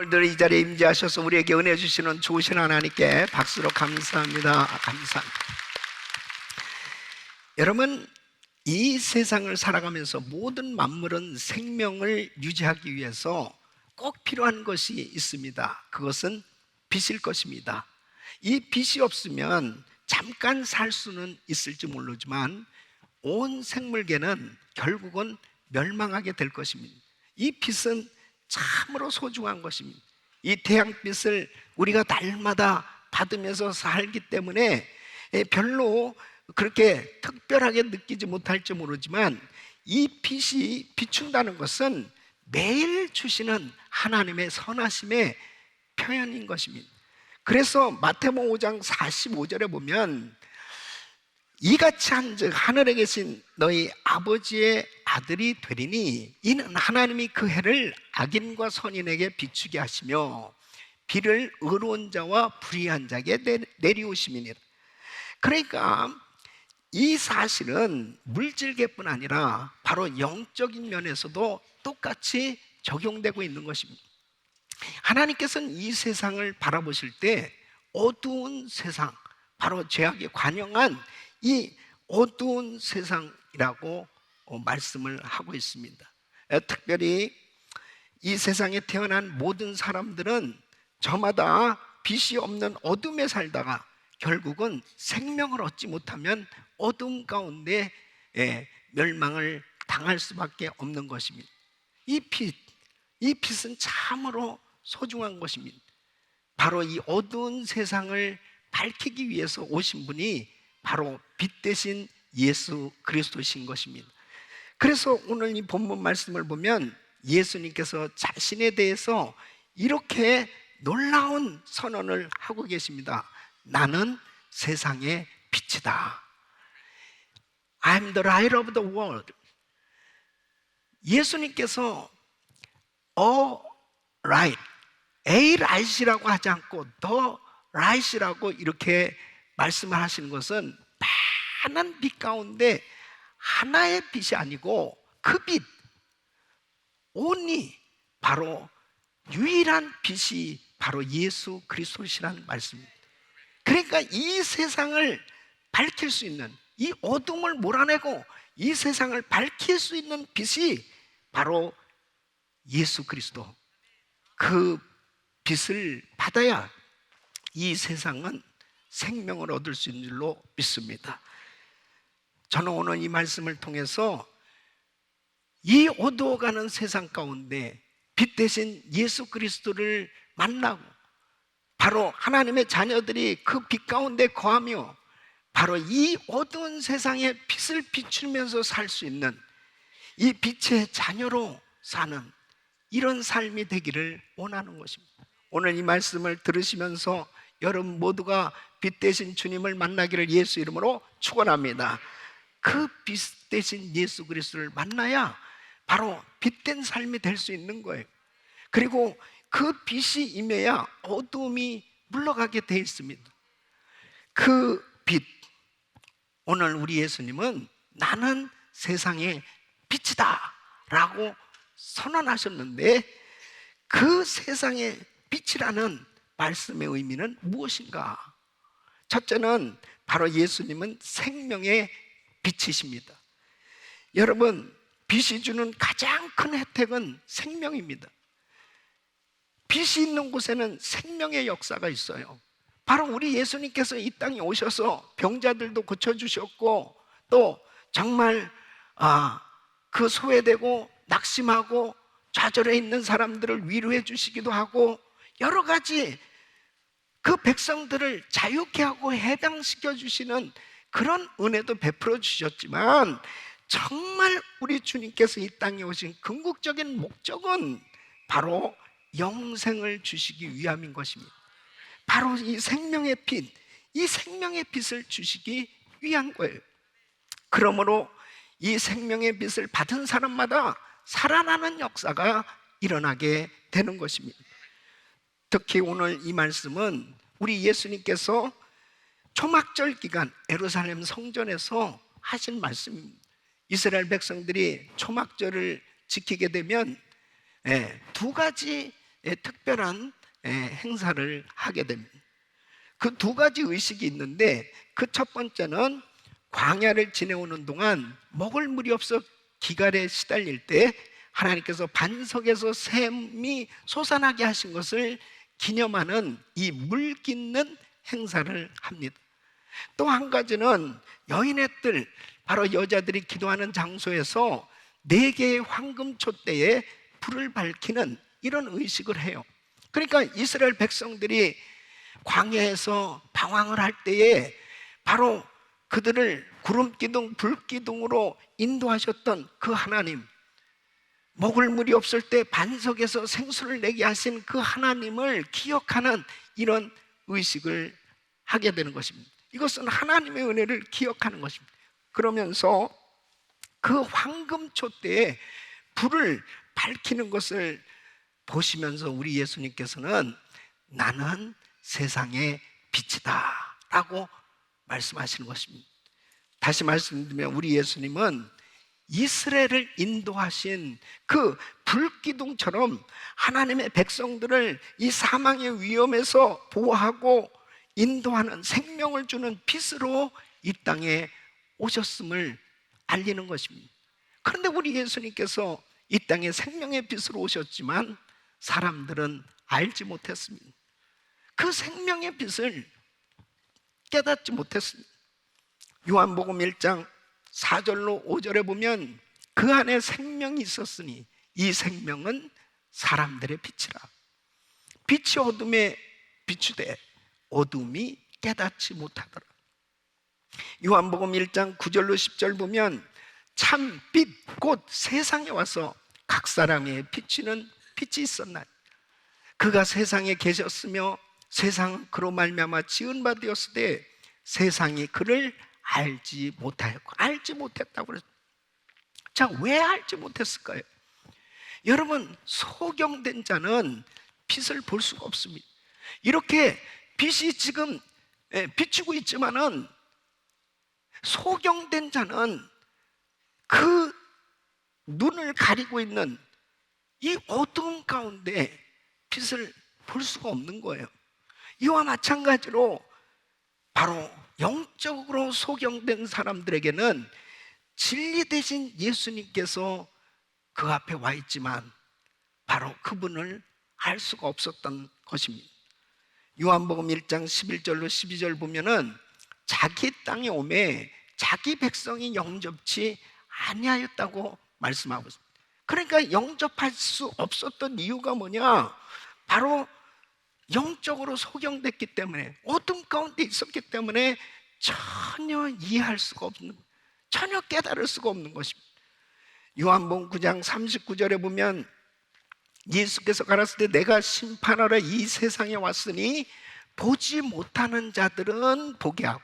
오늘도 이 자리에 임재하셔서 우리에게 은혜 주시는 좋으신 하나님께 박수로 감사합니다. 감사합니다. 여러분, 이 세상을 살아가면서 모든 만물은 생명을 유지하기 위해서 꼭 필요한 것이 있습니다. 그것은 빛일 것입니다. 이 빛이 없으면 잠깐 살 수는 있을지 모르지만 온 생물계는 결국은 멸망하게 될 것입니다. 이 빛은 참으로 소중한 것입니다. 이 태양빛을 우리가 날마다 받으면서 살기 때문에 별로 그렇게 특별하게 느끼지 못할지 모르지만 이 빛이 비춘다는 것은 매일 주시는 하나님의 선하심의 표현인 것입니다. 그래서 마태복음 5장 45절에 보면 이같이 한즉 하늘에 계신 너희 아버지의 아들이 되리니 이는 하나님이 그 해를 악인과 선인에게 비추게 하시며 비를 의로운 자와 불의한 자에게 내리우심이니라. 그러니까 이 사실은 물질계뿐 아니라 바로 영적인 면에서도 똑같이 적용되고 있는 것입니다. 하나님께서는 이 세상을 바라보실 때 어두운 세상, 바로 죄악에 관영한 이 어두운 세상이라고 말씀을 하고 있습니다. 특별히 이 세상에 태어난 모든 사람들은 저마다 빛이 없는 어둠에 살다가 결국은 생명을 얻지 못하면 어둠 가운데 멸망을 당할 수밖에 없는 것입니다. 이 빛은 참으로 소중한 것입니다. 바로 이 어두운 세상을 밝히기 위해서 오신 분이 바로 빛 대신 예수 그리스도신 것입니다. 그래서 오늘 이 본문 말씀을 보면 예수님께서 자신에 대해서 이렇게 놀라운 선언을 하고 계십니다. 나는 세상의 빛이다. I'm the light of the world. 예수님께서 light, A light이라고 하지 않고 the light이라고 이렇게 말씀을 하시는 것은 많은 빛 가운데 하나의 빛이 아니고 그 빛, only, 바로 유일한 빛이 바로 예수 그리스도시라는 말씀입니다. 그러니까 이 세상을 밝힐 수 있는, 이 어둠을 몰아내고 이 세상을 밝힐 수 있는 빛이 바로 예수 그리스도. 그 빛을 받아야 이 세상은 생명을 얻을 수 있는 줄로 믿습니다. 저는 오늘 이 말씀을 통해서 이 어두워가는 세상 가운데 빛 대신 예수 그리스도를 만나고 바로 하나님의 자녀들이 그 빛 가운데 거하며 바로 이 어두운 세상에 빛을 비추면서 살 수 있는 이 빛의 자녀로 사는 이런 삶이 되기를 원하는 것입니다. 오늘 이 말씀을 들으시면서 여러분 모두가 빛 대신 주님을 만나기를 예수 이름으로 축원합니다. 그 빛 대신 예수 그리스도를 만나야 바로 빛된 삶이 될 수 있는 거예요. 그리고 그 빛이 임해야 어둠이 물러가게 돼 있습니다. 그 빛, 오늘 우리 예수님은 나는 세상의 빛이다 라고 선언하셨는데 그 세상의 빛이라는 말씀의 의미는 무엇인가? 첫째는 바로 예수님은 생명의 빛이십니다. 여러분, 빛이 주는 가장 큰 혜택은 생명입니다. 빛이 있는 곳에는 생명의 역사가 있어요. 바로 우리 예수님께서 이 땅에 오셔서 병자들도 고쳐주셨고 또 정말 그 소외되고 낙심하고 좌절해 있는 사람들을 위로해 주시기도 하고 여러 가지 그 백성들을 자유케 하고 해방시켜 주시는 그런 은혜도 베풀어 주셨지만 정말 우리 주님께서 이 땅에 오신 궁극적인 목적은 바로 영생을 주시기 위함인 것입니다. 바로 이 생명의 빛, 이 생명의 빛을 주시기 위한 거예요. 그러므로 이 생명의 빛을 받은 사람마다 살아나는 역사가 일어나게 되는 것입니다. 특히 오늘 이 말씀은 우리 예수님께서 초막절 기간 예루살렘 성전에서 하신 말씀입니다. 이스라엘 백성들이 초막절을 지키게 되면 두 가지 특별한 행사를 하게 됩니다. 그 두 가지 의식이 있는데, 그 첫 번째는 광야를 지내오는 동안 먹을 물이 없어 기갈에 시달릴 때 하나님께서 반석에서 샘이 솟아나게 하신 것을 기념하는 이 물 깃는 행사를 합니다. 또 한 가지는 여인의 뜰, 바로 여자들이 기도하는 장소에서 4개의 황금 촛대에 불을 밝히는 이런 의식을 해요. 그러니까 이스라엘 백성들이 광야에서 방황을 할 때에 바로 그들을 구름기둥, 불기둥으로 인도하셨던 그 하나님, 먹을 물이 없을 때 반석에서 생수를 내게 하신 그 하나님을 기억하는 이런 의식을 하게 되는 것입니다. 이것은 하나님의 은혜를 기억하는 것입니다. 그러면서 그 황금촛대에 불을 밝히는 것을 보시면서 우리 예수님께서는 나는 세상의 빛이다 라고 말씀하시는 것입니다. 다시 말씀드리면 우리 예수님은 이스라엘을 인도하신 그 불기둥처럼 하나님의 백성들을 이 사망의 위험에서 보호하고 인도하는, 생명을 주는 빛으로 이 땅에 오셨음을 알리는 것입니다. 그런데 우리 예수님께서 이 땅에 생명의 빛으로 오셨지만 사람들은 알지 못했습니다. 그 생명의 빛을 깨닫지 못했습니다. 요한복음 1장 4절로 5절에 보면 그 안에 생명이 있었으니 이 생명은 사람들의 빛이라. 빛이 어둠에 비추되 어둠이 깨닫지 못하더라. 요한복음 1장 9절로 10절 보면 참 빛 곧 세상에 와서 각 사람의 비치는 빛이 있었나니 그가 세상에 계셨으며 세상은 그로 말미암아 지은 바 되었으되 세상이 그를 알지 못하였고, 알지 못했다고 그랬어요. 자, 왜 알지 못했을까요? 여러분, 소경된 자는 빛을 볼 수가 없습니다. 이렇게 빛이 지금 비추고 있지만은 소경된 자는 그 눈을 가리고 있는 이 어두운 가운데 빛을 볼 수가 없는 거예요. 이와 마찬가지로 바로 영적으로 소경된 사람들에게는 진리 대신 예수님께서 그 앞에 와 있지만 바로 그분을 알 수가 없었던 것입니다. 요한복음 1장 11절로 12절 보면은 자기 땅에 오매 자기 백성이 영접치 아니하였다고 말씀하고 있습니다. 그러니까 영접할 수 없었던 이유가 뭐냐? 바로 영적으로 소경됐기 때문에, 어둠 가운데 있었기 때문에 전혀 이해할 수가 없는, 전혀 깨달을 수가 없는 것입니다. 요한복음 9장 39절에 보면 예수께서 가라사대 내가 심판하러 이 세상에 왔으니 보지 못하는 자들은 보게 하고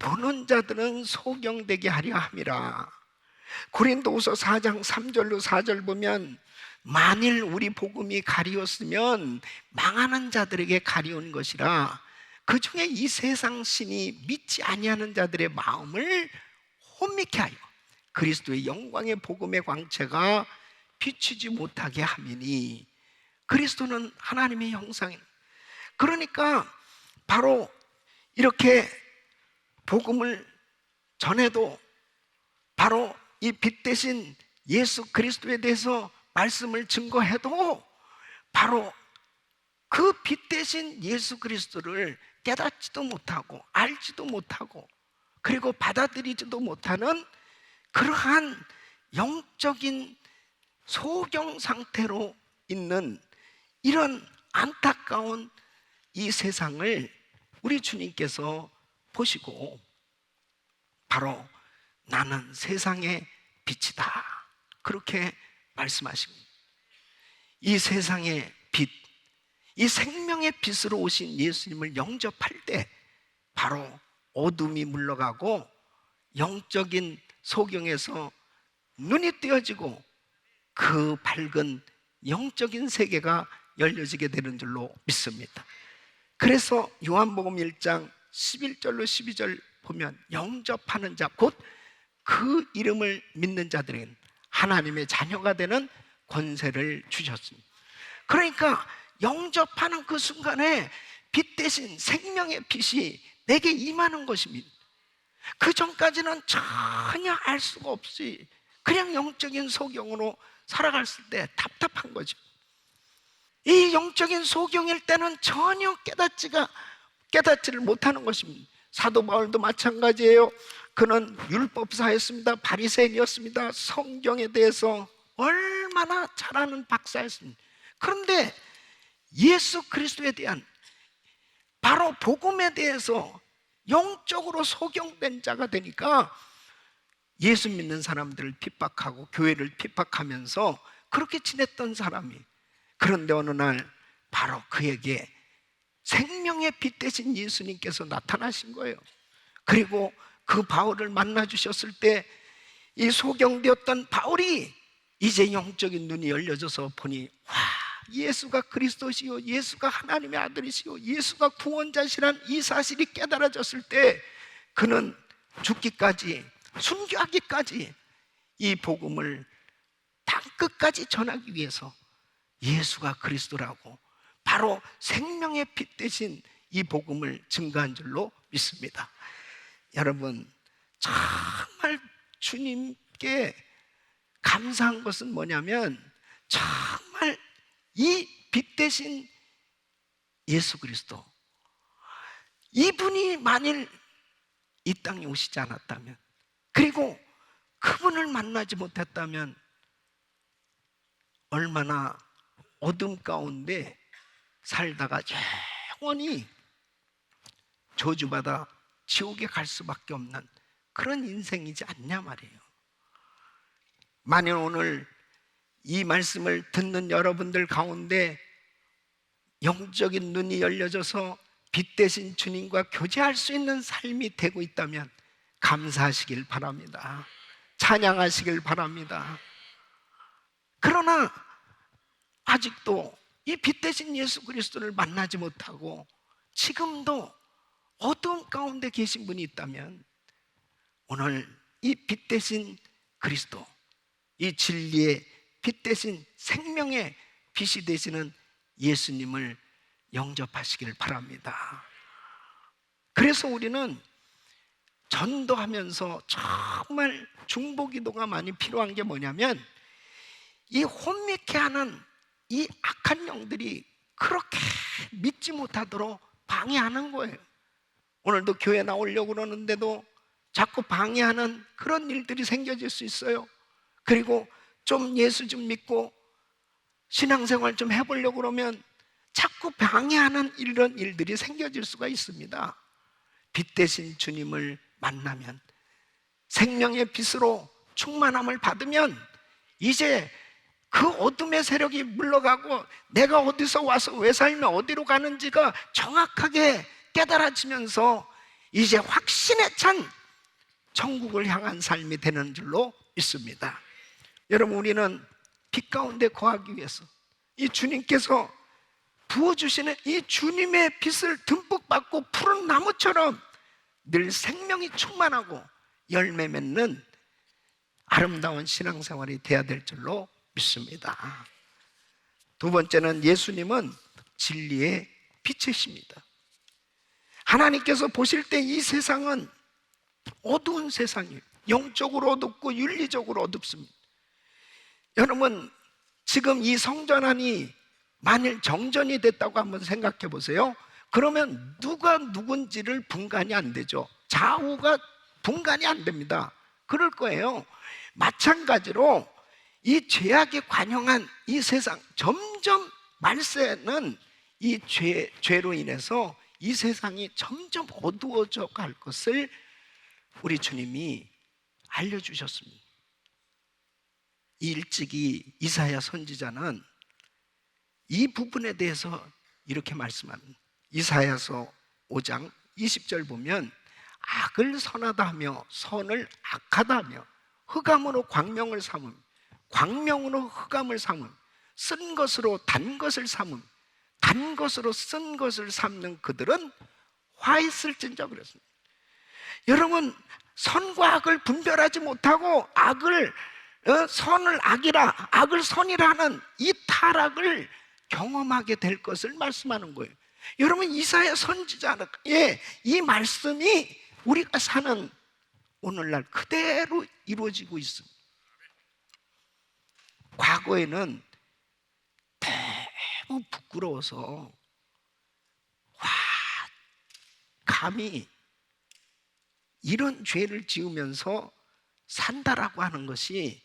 보는 자들은 소경되게 하려 함이라. 고린도후서 4장 3절로 4절 보면 만일 우리 복음이 가리웠으면 망하는 자들에게 가리운 것이라. 그 중에 이 세상 신이 믿지 아니하는 자들의 마음을 혼미케 하여 그리스도의 영광의 복음의 광채가 비추지 못하게 함이니. 그리스도는 하나님의 형상입니다. 그러니까 바로 이렇게 복음을 전해도 바로 이 빛 대신 예수 그리스도에 대해서 말씀을 증거해도 바로 그 빛 대신 예수 그리스도를 깨닫지도 못하고 알지도 못하고 그리고 받아들이지도 못하는 그러한 영적인 소경 상태로 있는 이런 안타까운 이 세상을 우리 주님께서 보시고 바로 나는 세상의 빛이다 그렇게 말씀하십니다. 이 세상의 빛, 이 생명의 빛으로 오신 예수님을 영접할 때 바로 어둠이 물러가고 영적인 소경에서 눈이 띄어지고 그 밝은 영적인 세계가 열려지게 되는 줄로 믿습니다. 그래서 요한복음 1장 11절로 12절 보면 영접하는 자, 곧 그 이름을 믿는 자들에게는 하나님의 자녀가 되는 권세를 주셨습니다. 그러니까 영접하는 그 순간에 빛 대신 생명의 빛이 내게 임하는 것입니다. 그 전까지는 전혀 알 수가 없이 그냥 영적인 소경으로 살아갔을 때 답답한 거죠. 이 영적인 소경일 때는 전혀 깨닫지를 못하는 것입니다. 사도 바울도 마찬가지예요. 그는 율법사였습니다. 바리새인이었습니다. 성경에 대해서 얼마나 잘 아는 박사였습니다. 그런데 예수 그리스도에 대한 바로 복음에 대해서 영적으로 소경된 자가 되니까 예수 믿는 사람들을 핍박하고 교회를 핍박하면서 그렇게 지냈던 사람이, 그런데 어느 날 바로 그에게 생명의 빛 대신 예수님께서 나타나신 거예요. 그리고 그 바울을 만나 주셨을 때 이 소경되었던 바울이 이제 영적인 눈이 열려져서 보니, 와, 예수가 그리스도시요, 예수가 하나님의 아들이시요, 예수가 구원자시란 이 사실이 깨달아졌을 때 그는 죽기까지, 순교하기까지 이 복음을 땅끝까지 전하기 위해서 예수가 그리스도라고 바로 생명의 빛 대신 이 복음을 증거한 줄로 믿습니다. 여러분, 정말 주님께 감사한 것은 뭐냐면, 정말 이 빛 대신 예수 그리스도, 이분이 만일 이 땅에 오시지 않았다면, 그리고 그분을 만나지 못했다면 얼마나 어둠 가운데 살다가 영원히 저주받아 지옥에 갈 수밖에 없는 그런 인생이지 않냐 말이에요. 만일 오늘 이 말씀을 듣는 여러분들 가운데 영적인 눈이 열려져서 빛 대신 주님과 교제할 수 있는 삶이 되고 있다면 감사하시길 바랍니다. 찬양하시길 바랍니다. 그러나 아직도 이 빛 대신 예수 그리스도를 만나지 못하고 지금도 어두운 가운데 계신 분이 있다면 오늘 이 빛 대신 그리스도, 이 진리의 빛 대신 생명의 빛이 되시는 예수님을 영접하시길 바랍니다. 그래서 우리는 전도하면서 정말 중보기도가 많이 필요한 게 뭐냐면, 이 혼미케 하는 이 악한 영들이 그렇게 믿지 못하도록 방해하는 거예요. 오늘도 교회 나오려고 그러는데도 자꾸 방해하는 그런 일들이 생겨질 수 있어요. 그리고 좀 예수 좀 믿고 신앙생활 좀 해보려고 그러면 자꾸 방해하는 이런 일들이 생겨질 수가 있습니다. 빛 대신 주님을 만나면, 생명의 빛으로 충만함을 받으면 이제 그 어둠의 세력이 물러가고 내가 어디서 와서 왜 살며 어디로 가는지가 정확하게 깨달아지면서 이제 확신에 찬 천국을 향한 삶이 되는 줄로 믿습니다. 여러분, 우리는 빛 가운데 거하기 위해서 이 주님께서 부어주시는 이 주님의 빛을 듬뿍 받고 푸른 나무처럼 늘 생명이 충만하고 열매 맺는 아름다운 신앙생활이 돼야 될 줄로 믿습니다. 두 번째는 예수님은 진리의 빛이십니다. 하나님께서 보실 때 이 세상은 어두운 세상이에요. 영적으로 어둡고 윤리적으로 어둡습니다. 여러분, 지금 이 성전 안이 만일 정전이 됐다고 한번 생각해 보세요. 그러면 누가 누군지를 분간이 안 되죠. 좌우가 분간이 안 됩니다. 그럴 거예요. 마찬가지로 이 죄악에 관영한 이 세상, 점점 말세는 이 죄로 인해서 이 세상이 점점 어두워져 갈 것을 우리 주님이 알려주셨습니다. 일찍이 이사야 선지자는 이 부분에 대해서 이렇게 말씀합니다. 이사야서 5장 20절 보면, 악을 선하다 하며 선을 악하다 하며 흑암으로 광명을 삼음, 광명으로 흑암을 삼음, 쓴 것으로 단 것을 삼음, 단 것으로 쓴 것을 삼는 그들은 화 있을진저 그랬습니다. 여러분, 선과 악을 분별하지 못하고 선을 악이라, 악을 선이라 하는 이 타락을 경험하게 될 것을 말씀하는 거예요. 여러분, 이사야 선지자의 이 말씀이 우리가 사는 오늘날 그대로 이루어지고 있습니다. 과거에는 너무 부끄러워서 감히 이런 죄를 지으면서 산다라고 하는 것이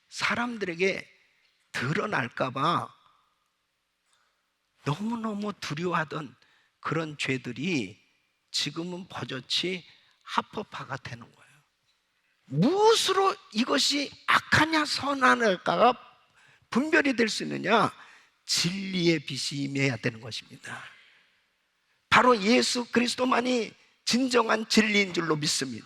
사람들에게 드러날까 봐 너무너무 두려워하던 그런 죄들이 지금은 버젓이 합법화가 되는 거예요. 무엇으로 이것이 악하냐 선하냐가 분별이 될 수 있느냐? 진리의 빛이 임해야 되는 것입니다. 바로 예수 그리스도만이 진정한 진리인 줄로 믿습니다.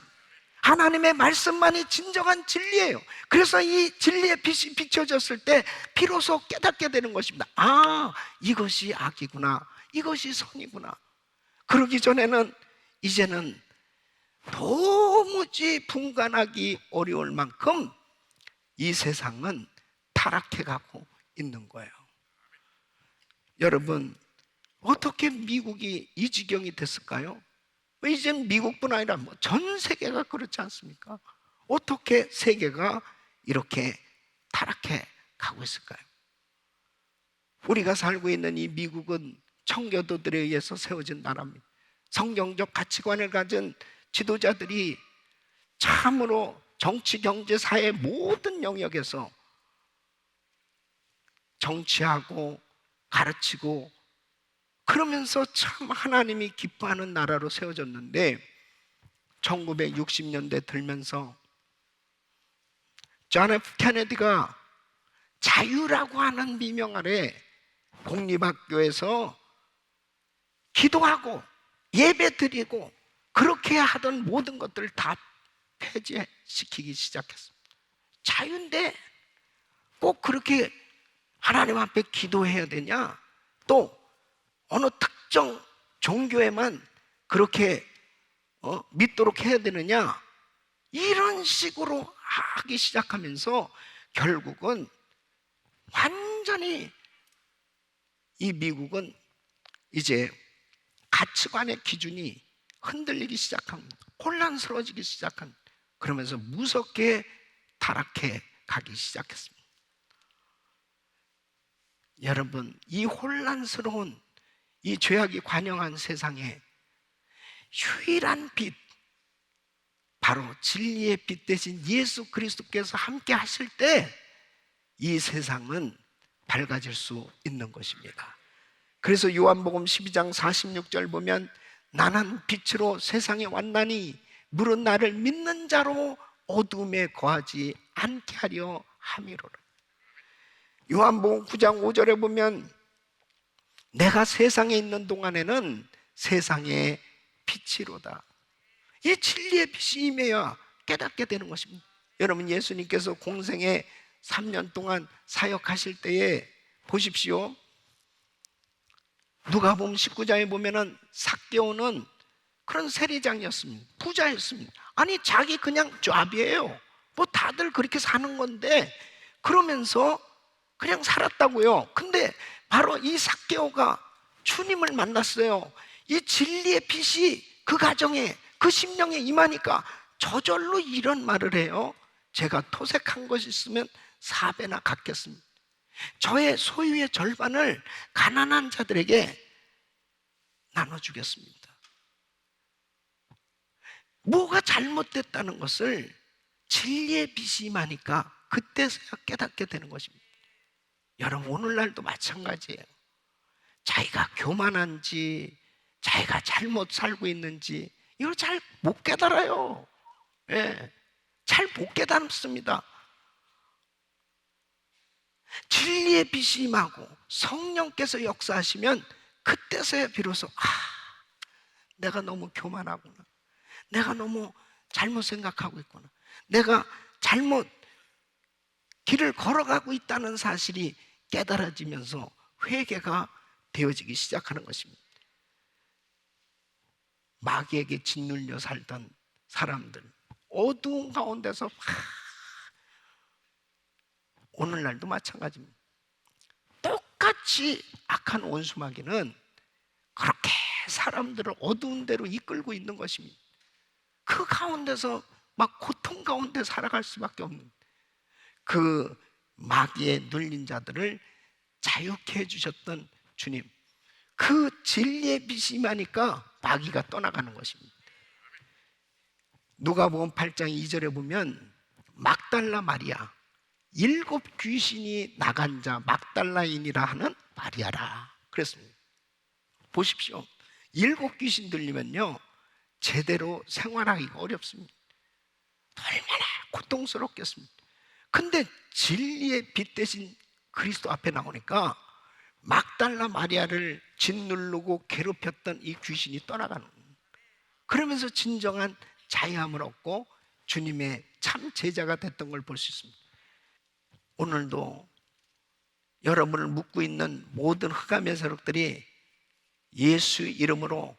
하나님의 말씀만이 진정한 진리예요. 그래서 이 진리의 빛이 비춰졌을 때 비로소 깨닫게 되는 것입니다. 아, 이것이 악이구나, 이것이 선이구나. 그러기 전에는, 이제는 도무지 분간하기 어려울 만큼 이 세상은 타락해가고 있는 거예요. 여러분, 어떻게 미국이 이 지경이 됐을까요? 이제 미국뿐 아니라 전 세계가 그렇지 않습니까? 어떻게 세계가 이렇게 타락해 가고 있을까요? 우리가 살고 있는 이 미국은 청교도들에 의해서 세워진 나라입니다. 성경적 가치관을 가진 지도자들이 참으로 정치, 경제, 사회 모든 영역에서 정치하고 가르치고 그러면서 참 하나님이 기뻐하는 나라로 세워졌는데 1960년대 들면서 존 F 케네디가 자유라고 하는 비명 아래 공립학교에서 기도하고 예배드리고 그렇게 하던 모든 것들을 다 폐지시키기 시작했습니다. 자유인데 꼭 그렇게 하나님 앞에 기도해야 되냐? 또 어느 특정 종교에만 그렇게 믿도록 해야 되느냐? 이런 식으로 하기 시작하면서 결국은 완전히 이 미국은 이제 가치관의 기준이 흔들리기 시작합니다. 혼란스러워지기 시작합니다. 그러면서 무섭게 타락해 가기 시작했습니다. 여러분, 이 혼란스러운 이 죄악이 관영한 세상에 유일한 빛, 바로 진리의 빛 대신 예수 그리스도께서 함께 하실 때 이 세상은 밝아질 수 있는 것입니다. 그래서 요한복음 12장 46절 보면 나는 빛으로 세상에 왔나니 물은 나를 믿는 자로 어둠에 거하지 않게 하려 함이로라. 요한복음 9장 5절에 보면 내가 세상에 있는 동안에는 세상의 빛이로다. 이 진리의 빛이 임해야 깨닫게 되는 것입니다. 여러분, 예수님께서 공생에 3년 동안 사역하실 때에 보십시오. 누가복음 19장에 보면은 삭개오는 그런 세리장이었습니다. 부자였습니다. 아니, 자기 그냥 쟈비예요. 뭐 다들 그렇게 사는 건데 그러면서 그냥 살았다고요. 근데 바로 이 삭개오가 주님을 만났어요. 이 진리의 빛이 그 가정에, 그 심령에 임하니까 저절로 이런 말을 해요. 제가 토색한 것이 있으면 4배나 갚겠습니다. 저의 소유의 절반을 가난한 자들에게 나눠주겠습니다. 뭐가 잘못됐다는 것을 진리의 빛이 임하니까 그때서야 깨닫게 되는 것입니다. 여러분, 오늘날도 마찬가지예요. 자기가 교만한지 자기가 잘못 살고 있는지 이걸 잘 못 깨달아요. 예, 잘 못 깨닫습니다. 진리의 빛이 임하고 성령께서 역사하시면 그때서야 비로소 내가 너무 교만하구나, 내가 너무 잘못 생각하고 있구나, 내가 잘못 길을 걸어가고 있다는 사실이 깨달아지면서 회개가 되어지기 시작하는 것입니다. 마귀에게 짓눌려 살던 사람들, 어두운 가운데서 오늘날도 마찬가지입니다. 마치 악한 원수마귀는 그렇게 사람들을 어두운 데로 이끌고 있는 것입니다. 그 가운데서 막 고통 가운데 살아갈 수밖에 없는 그 마귀에 눌린 자들을 자유케 해주셨던 주님, 그 진리의 빛이 임하니까 마귀가 떠나가는 것입니다. 누가복음 8장 2절에 보면 막달라 마리아, 7 귀신이 나간 자 막달라인이라 하는 마리아라 그랬습니다. 보십시오. 7 귀신 들리면요 제대로 생활하기가 어렵습니다. 얼마나 고통스럽겠습니까? 근데 진리의 빛 대신 그리스도 앞에 나오니까 막달라 마리아를 짓누르고 괴롭혔던 이 귀신이 떠나가는 거예요. 그러면서 진정한 자유함을 얻고 주님의 참 제자가 됐던 걸 볼 수 있습니다. 오늘도 여러분을 묶고 있는 모든 흑암의 세력들이 예수 이름으로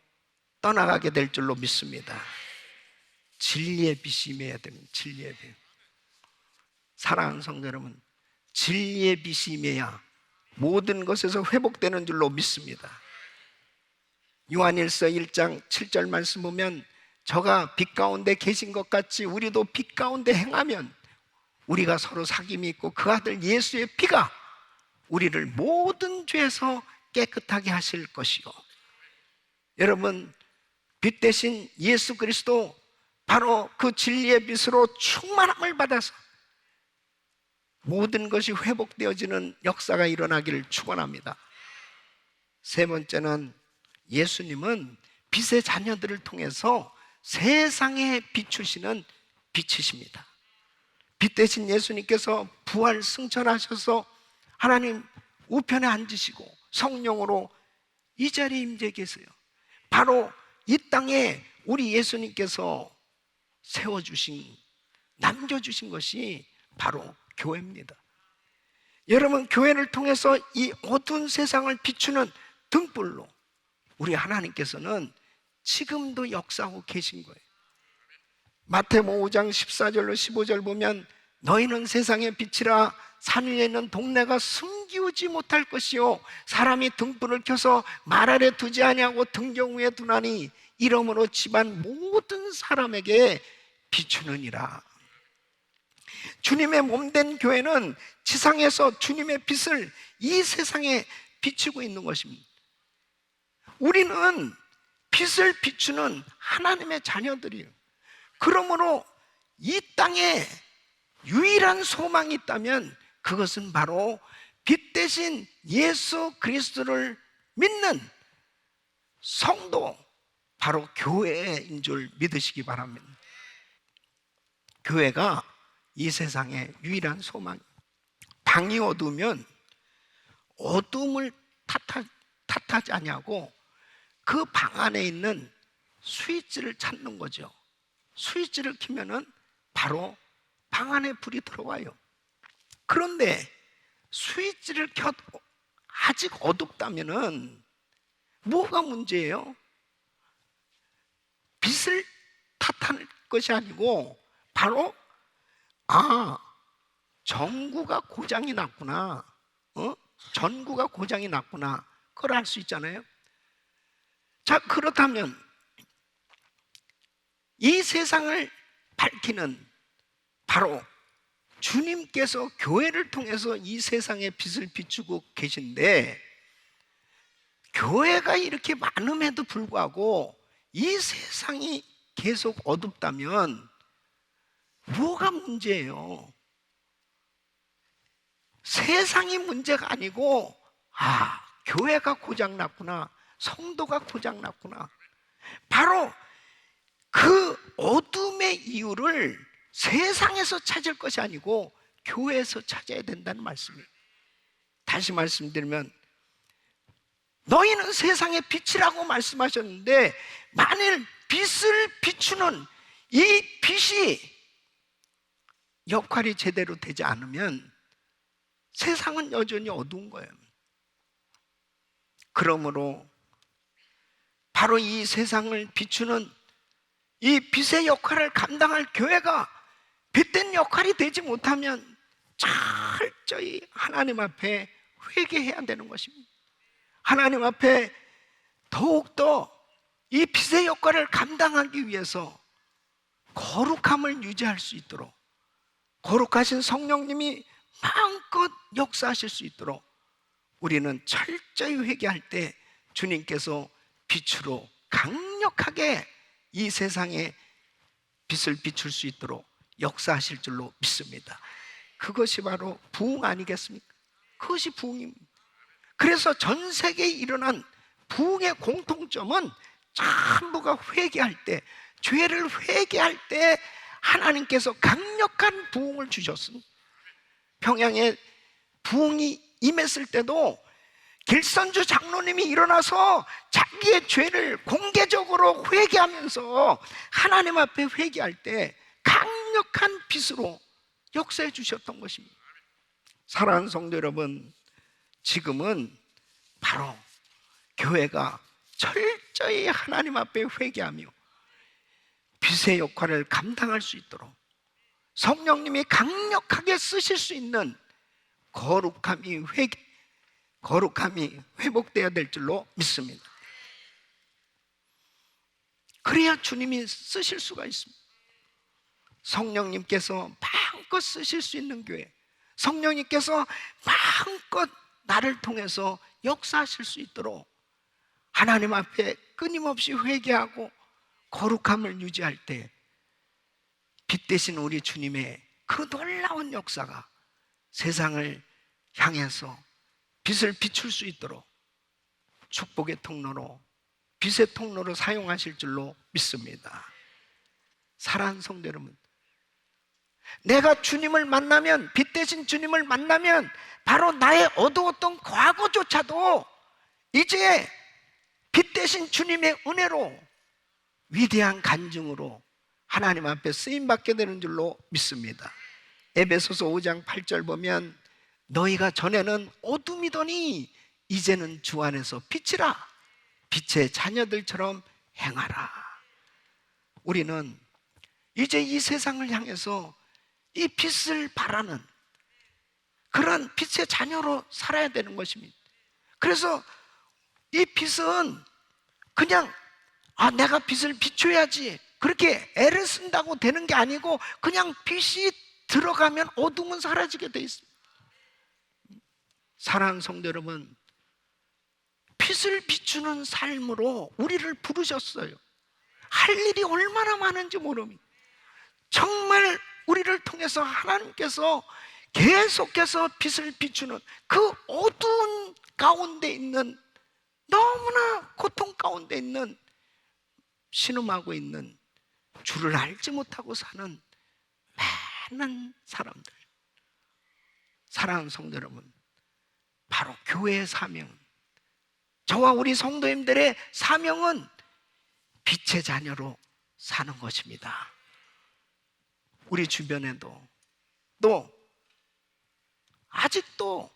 떠나가게 될 줄로 믿습니다. 진리의 빛이 임해야 됩니다. 진리의 빛. 사랑하는 성도 여러분, 진리의 빛이 임해야 모든 것에서 회복되는 줄로 믿습니다. 요한일서 1장 7절 말씀 보면 저가 빛 가운데 계신 것 같이 우리도 빛 가운데 행하면 우리가 서로 사귐이 있고 그 아들 예수의 피가 우리를 모든 죄에서 깨끗하게 하실 것이요. 여러분, 빛 대신 예수 그리스도 바로 그 진리의 빛으로 충만함을 받아서 모든 것이 회복되어지는 역사가 일어나기를 축원합니다. 세 번째는 예수님은 빛의 자녀들을 통해서 세상에 비추시는 빛이십니다. 빛 대신 예수님께서 부활 승천하셔서 하나님 우편에 앉으시고 성령으로 이 자리에 임재 계세요. 바로 이 땅에 우리 예수님께서 세워주신, 남겨주신 것이 바로 교회입니다. 여러분, 교회를 통해서 이 어두운 세상을 비추는 등불로 우리 하나님께서는 지금도 역사하고 계신 거예요. 마태복음 5장 14절로 15절 보면 너희는 세상의 빛이라 산 위에 있는 동네가 숨기우지 못할 것이요 사람이 등불을 켜서 말 아래 두지 아니하고 등경 위에 두나니 이러므로 집안 모든 사람에게 비추느니라. 주님의 몸된 교회는 지상에서 주님의 빛을 이 세상에 비추고 있는 것입니다. 우리는 빛을 비추는 하나님의 자녀들이에요. 그러므로 이 땅에 유일한 소망이 있다면 그것은 바로 빛 대신 예수 그리스도를 믿는 성도, 바로 교회인 줄 믿으시기 바랍니다. 교회가 이 세상의 유일한 소망. 방이 어두우면 어둠을 탓하지 아니하고 그 방 안에 있는 스위치를 찾는 거죠. 스위치를 켜면은 바로 방 안에 불이 들어와요. 그런데 스위치를 켜도 아직 어둡다면은 뭐가 문제예요? 빛을 탓할 것이 아니고 바로 전구가 고장이 났구나, 전구가 고장이 났구나, 그걸 알 수 있잖아요. 자, 그렇다면 이 세상을 밝히는 바로 주님께서 교회를 통해서 이 세상에 빛을 비추고 계신데, 교회가 이렇게 많음에도 불구하고 이 세상이 계속 어둡다면 뭐가 문제예요? 세상이 문제가 아니고 교회가 고장났구나, 성도가 고장났구나. 바로 그 어둠의 이유를 세상에서 찾을 것이 아니고 교회에서 찾아야 된다는 말씀이에요. 다시 말씀드리면 너희는 세상의 빛이라고 말씀하셨는데, 만일 빛을 비추는 이 빛이 역할이 제대로 되지 않으면 세상은 여전히 어두운 거예요. 그러므로 바로 이 세상을 비추는 이 빛의 역할을 감당할 교회가 빛된 역할이 되지 못하면 철저히 하나님 앞에 회개해야 되는 것입니다. 하나님 앞에 더욱더 이 빛의 역할을 감당하기 위해서 거룩함을 유지할 수 있도록, 거룩하신 성령님이 마음껏 역사하실 수 있도록 우리는 철저히 회개할 때 주님께서 빛으로 강력하게 이 세상에 빛을 비출 수 있도록 역사하실 줄로 믿습니다. 그것이 바로 부흥 아니겠습니까? 그것이 부흥입니다. 그래서 전 세계에 일어난 부흥의 공통점은 전부가 회개할 때, 죄를 회개할 때 하나님께서 강력한 부흥을 주셨습니다. 평양에 부흥이 임했을 때도 길선주 장로님이 일어나서 자기의 죄를 공개적으로 회개하면서 하나님 앞에 회개할 때 강력한 빛으로 역사해 주셨던 것입니다. 사랑하는 성도 여러분, 지금은 바로 교회가 철저히 하나님 앞에 회개하며 빛의 역할을 감당할 수 있도록 성령님이 강력하게 쓰실 수 있는 거룩함이 회복되어야 될 줄로 믿습니다. 그래야 주님이 쓰실 수가 있습니다. 성령님께서 마음껏 쓰실 수 있는 교회, 성령님께서 마음껏 나를 통해서 역사하실 수 있도록 하나님 앞에 끊임없이 회개하고 거룩함을 유지할 때 빛 대신 우리 주님의 그 놀라운 역사가 세상을 향해서 빛을 비출 수 있도록 축복의 통로로, 빛의 통로로 사용하실 줄로 믿습니다. 사랑하는 성도 여러분, 내가 주님을 만나면, 빛 대신 주님을 만나면 바로 나의 어두웠던 과거조차도 이제 빛 대신 주님의 은혜로 위대한 간증으로 하나님 앞에 쓰임받게 되는 줄로 믿습니다. 에베소서 5장 8절 보면 너희가 전에는 어둠이더니 이제는 주 안에서 빛이라, 빛의 자녀들처럼 행하라. 우리는 이제 이 세상을 향해서 이 빛을 바라는 그런 빛의 자녀로 살아야 되는 것입니다. 그래서 이 빛은 그냥 내가 빛을 비춰야지 그렇게 애를 쓴다고 되는 게 아니고 그냥 빛이 들어가면 어둠은 사라지게 돼 있습니다. 사랑하는 성도 여러분, 빛을 비추는 삶으로 우리를 부르셨어요. 할 일이 얼마나 많은지 모릅니다. 정말 우리를 통해서 하나님께서 계속해서 빛을 비추는 그 어두운 가운데 있는, 너무나 고통 가운데 있는, 신음하고 있는, 주를 알지 못하고 사는 많은 사람들, 사랑하는 성도 여러분, 바로 교회의 사명은, 저와 우리 성도님들의 사명은 빛의 자녀로 사는 것입니다. 우리 주변에도 또 아직도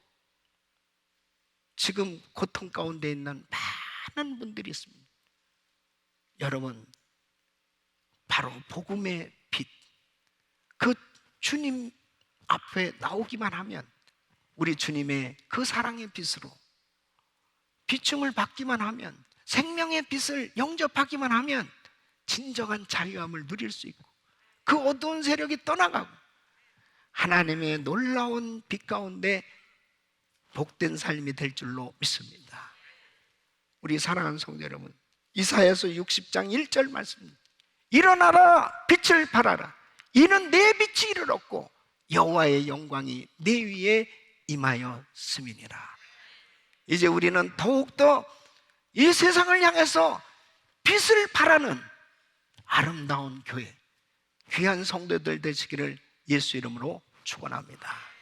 지금 고통 가운데 있는 많은 분들이 있습니다. 여러분, 바로 복음의 빛, 그 주님 앞에 나오기만 하면, 우리 주님의 그 사랑의 빛으로 비춤을 받기만 하면, 생명의 빛을 영접하기만 하면 진정한 자유함을 누릴 수 있고 그 어두운 세력이 떠나가고 하나님의 놀라운 빛 가운데 복된 삶이 될 줄로 믿습니다. 우리 사랑하는 성도 여러분, 이사야서 60장 1절 말씀입니다. 일어나라, 빛을 발하라. 이는 내 빛이 이르렀고 여호와의 영광이 내 위에 임하였음이니라. 이제 우리는 더욱더 이 세상을 향해서 빛을 발하는 아름다운 교회, 귀한 성도들 되시기를 예수 이름으로 축원합니다.